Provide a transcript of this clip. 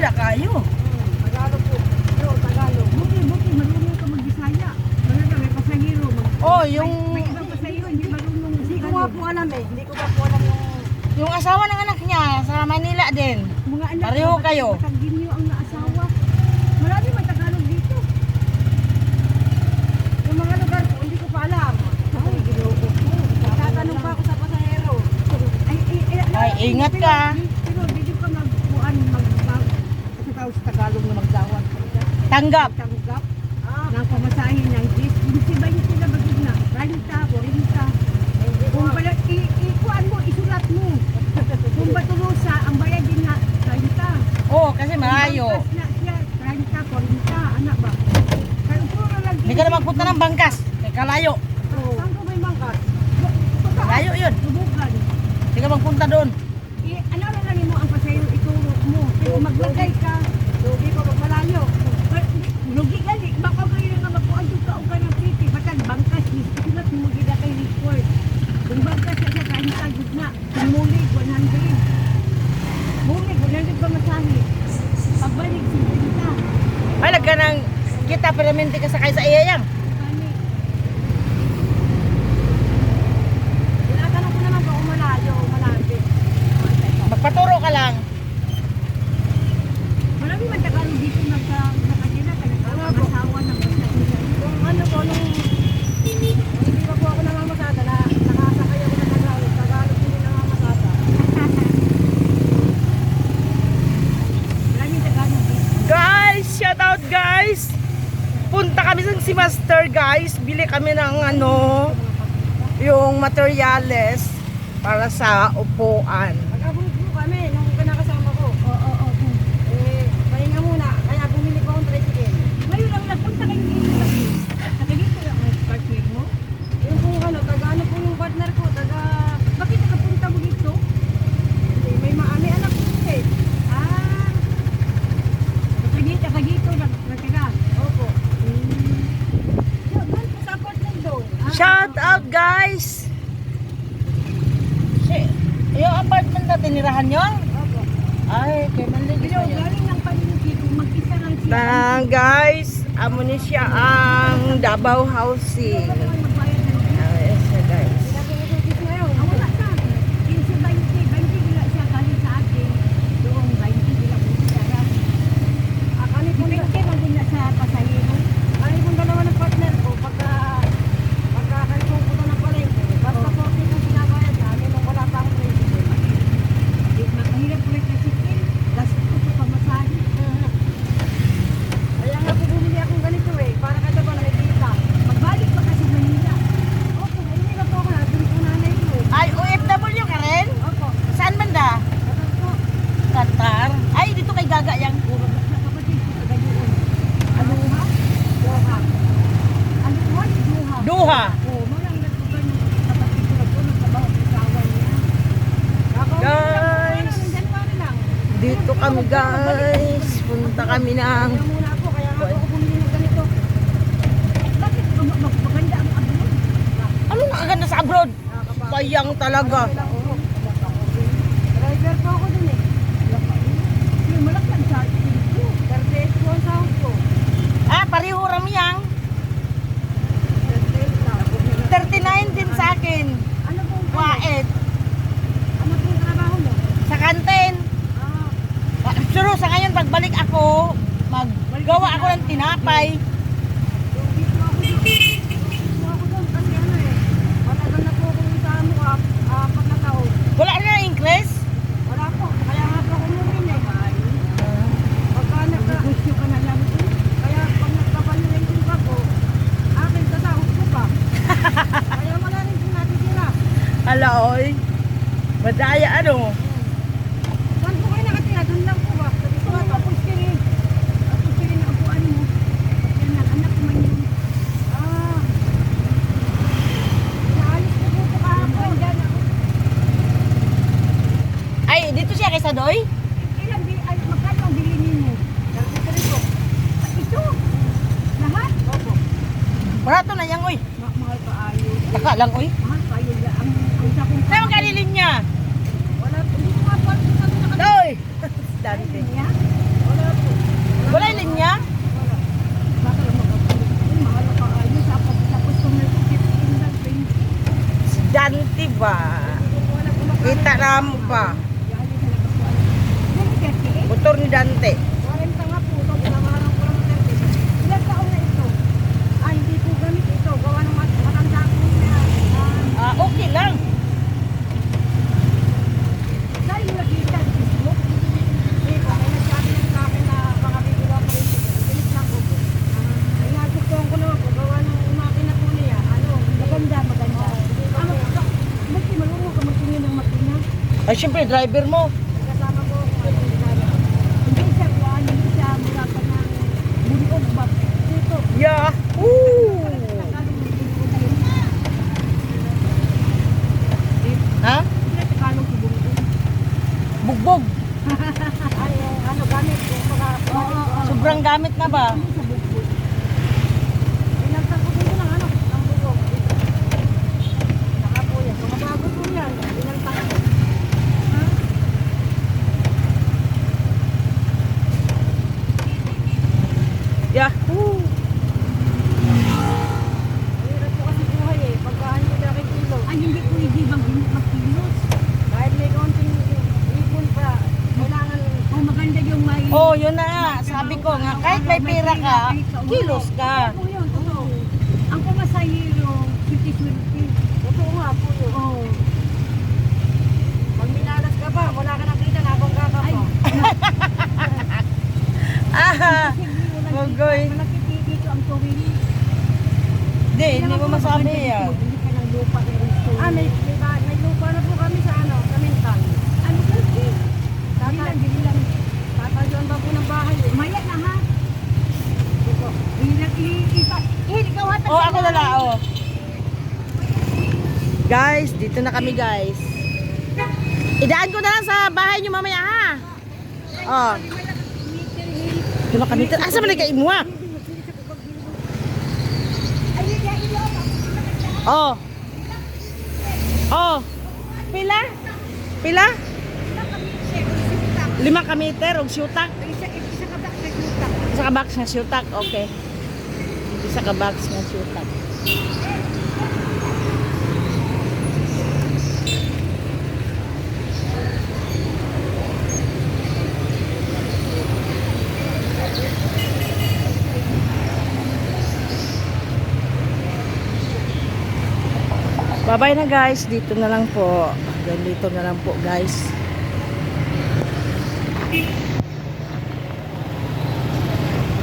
da kayo. Tagalog po. Yo, Tagalog. Buti, marunong ka mag-Bisaya. Talaga, may pasahero. Oh, yung May ibang pasahero, hindi marunong. Hindi ko nga po alam eh. Hindi ko pa po alam yung asawa ng anak niya sa Manila din. mga anak. Pareho kayo. Matagginyo ang naasawa. Marami man Tagalog dito. Yung mga lugar po, hindi ko pa alam. Ay, ginoo ko. Tatanong pa ako sa pasahero. Ay, ingat ka. Pero hindi ka mag-tawag sa Tagalog na magdawat. Tanggap. Tanggap. Nang pamasahin ng jeep. Hindi ba yung sila bagid na? 30, 40. Kung pala, ikuan mo, isulat mo. Kung Batulosa, ang bayad din na 30. Oh, kasi malayo. Bangkas na siya, 30, 40. Anak ba? Kaya puro lang. Hindi ka na magpunta ng bangkas. Kay kalayo. Saan ko may bangkas? Layo yun. Subukan. Hindi ka magpunta doon. Ano lang mo ang pasahero ituro mo. Pero maglagay ka. Lugi pa pag malayo. Lugi ka di. Baka kayo nga magpuan yung taong ka ng piti. Batag bangkas. Isulat mo gila kay report. Kung bangkas na siya kahit tagod na. Kung mulig 100. Mulig 100 ba masahe? Pagbalik 50. Ay, lagka ng kita peramente ka sakay sa iyayang. Kani. Tinatanong ko naman kung malayo o malapit. Magpaturo ka lang. Marami man Tagalog dito nagkakagina, nagkakasawa ng basta. Kung ano po, nung hindi pa po ako nangamasada, nakasakay ako ng Tagalog, Tagalog hindi nangamasada. Maraming Tagalog dito. Guys, shout out guys. Punta kami sa si Master guys. Bili kami ng yung materyales para sa upuan. Mag-abot po kami nung kinakasama ko. Oo. Pahinga muna, kaya bumili ko akong tricycle. Ngayon lang nagpunta kayo dito. Dito lang ang partner mo? Yung kung taga po yung partner ko, bakit nakapunta mo dito? Hindi, may maami anak ko eh. Taga dito, nagtira. Opo. Doon po sa partner doon. Shout out guys. Yung apartment na tinirahan nyo? Opo. Ay, kay Manligis Pero na yun. galing ng paligid dito, mag-isa lang siya. Guys, amo ni siya ang Davao Housing. Magbayad ng Yes, guys. Wala ka. 15, 20 bila siya galing sa atin. Doon 20 bila po siya. Kami po 20 man din na sa pasahero. Kami po dalawa ng partner ko pagka kami po punta ng palengke. Basta po yung sinabayad namin nung wala pa akong 20. Mahirap po yung tricycle. Last ko po pamasahin. Kaya nga po bumili akong ganito eh. Para kada ba nakikita. Magbalik pa kasi Manila. Opo, bumili na po ako. Nabili ko nanay ko. Ay, OFW ka rin? Opo. Saan banda? Kapag po. Qatar. Ay, dito kay Gaga yang. Puro sa kapatid ko sa gayon. Aloha? Doha. Aloha? Doha. Duha. Oo, mga nagtugan yung kapatid ko na po. Nagtrabaho sa asawa niya. Guys. January lang. Dito kami guys. Punta kami ng... Kaya muna ako. Kaya nga ako bumili ng ganito. Bakit maganda ang abroad? Ano nakaganda sa abroad? Sayang talaga. Driver po ako dun eh. Yung malaki ang charge ko. 38 po ang sahod ko. Ah, pareho rami yang. 38 lang. 39 din sa akin. Ano pong Wait. Ano pong trabaho mo? Sa kantin. Suro sa ngayon pagbalik ako, maggawa ako ng tinapay. Yung dito ako dun. Dito ako dun kasi ano eh. Matagal na po akong sa mukha. 4 na taon. Wala na English? Wala po. Kaya nga po ako umuwi eh. Pagka nagka-gusto ka na lang ito. Kaya pag nagkapanulaysin ka po, akin sa sahod ko pa. Kaya wala rin po natitira. Ala oy. Madaya ano? Saan po kayo nakatira? Doon lang po ba? Sabi ko, tapos kiri. Tapos kiri na upuan mo. Yan lang, anak ko man yun. Naalis ko po kahapon. Dyan ako. Ay, dito siya kay Sadoy? Ilan, magkano ang bilhin mo? Dali po. Ito? Lahat? Opo. Barato na yang oy. Mahal pa ayo. Taka lang oy. Mahal pa ayo. Ang sakong Saan magkalilin niya? wala. Hindi ko nga po alam kung saan nakatira. Doy! Dante. Niya? Wala pa. Yan yung sa labas ko. Yan, 38. Motor ni Dante. 40 nga po. Ito, pinamarang ko lang 30. Ilang taon na ito? Hindi po gamit ito. Gawa ng matanda po niya. Okay lang. Dahil yung nakita sa Facebook, may nagsabi lang sa akin na baka bibila ko rin. Pilit lang ko po. Ay nga, gustuhan ko naman po. Gawa ng makina po niya. Maganda, maganda. Buti marunong ka magtingin ng makina. Ay, syempre, driver mo. Kasama ko kung hindi siya kuhaan, hindi siya mula pa ng buliog ba. Dito. Yeah. Woo! Tagalog ng buliog yun. Ha? Hindi na Tagalog sa buliog. Bugbog. Ay, gamit ko. Sobrang gamit na ba? Sa bugbog. Pinagtan ko dito ng ng bugog. Saka po yan. Mga bago po yan. Pinagtan ko. Yeah. Woo! Hirap po kasi buhay eh. Pagkaan ko na rin kilo. Ay, hindi po hindi bang magkilos. Kahit may konting ipon pa, kailangan... maganda yung may... Oh, yun na nga. Sabi ko nga, kahit may pera ka, kilos ka. Oo, yun. Totoo. Ang pumasahiro, swerte-swerte. Totoo nga po yun. Oo. Pag minalas ka pa, wala ka nakita, nabangga ka pa. Ah, Gogoy. Malaki dito ang tuwing. Hindi mo masabi yan. Hindi ka ng lupa na gusto. May lupa na po kami sa sa Mintan. Ano kasi? Bili lang. Tatayuan ba po ng bahay? Maya na ha? Ito. Ikaw hatag. Oh, ako na lang, oh. Guys, dito na kami, guys. Idaan ko na lang sa bahay niyo mamaya, ha? Oh. Ito na kami. Asa man nagkain mo, ha? Oh. Oh. Pila? Pila? 5 ka meter og syutak. Isa ka box nga syutak. Okay. Isa ka box nga syutak. Bye-bye na guys. Dito na lang po. Dito na lang po guys.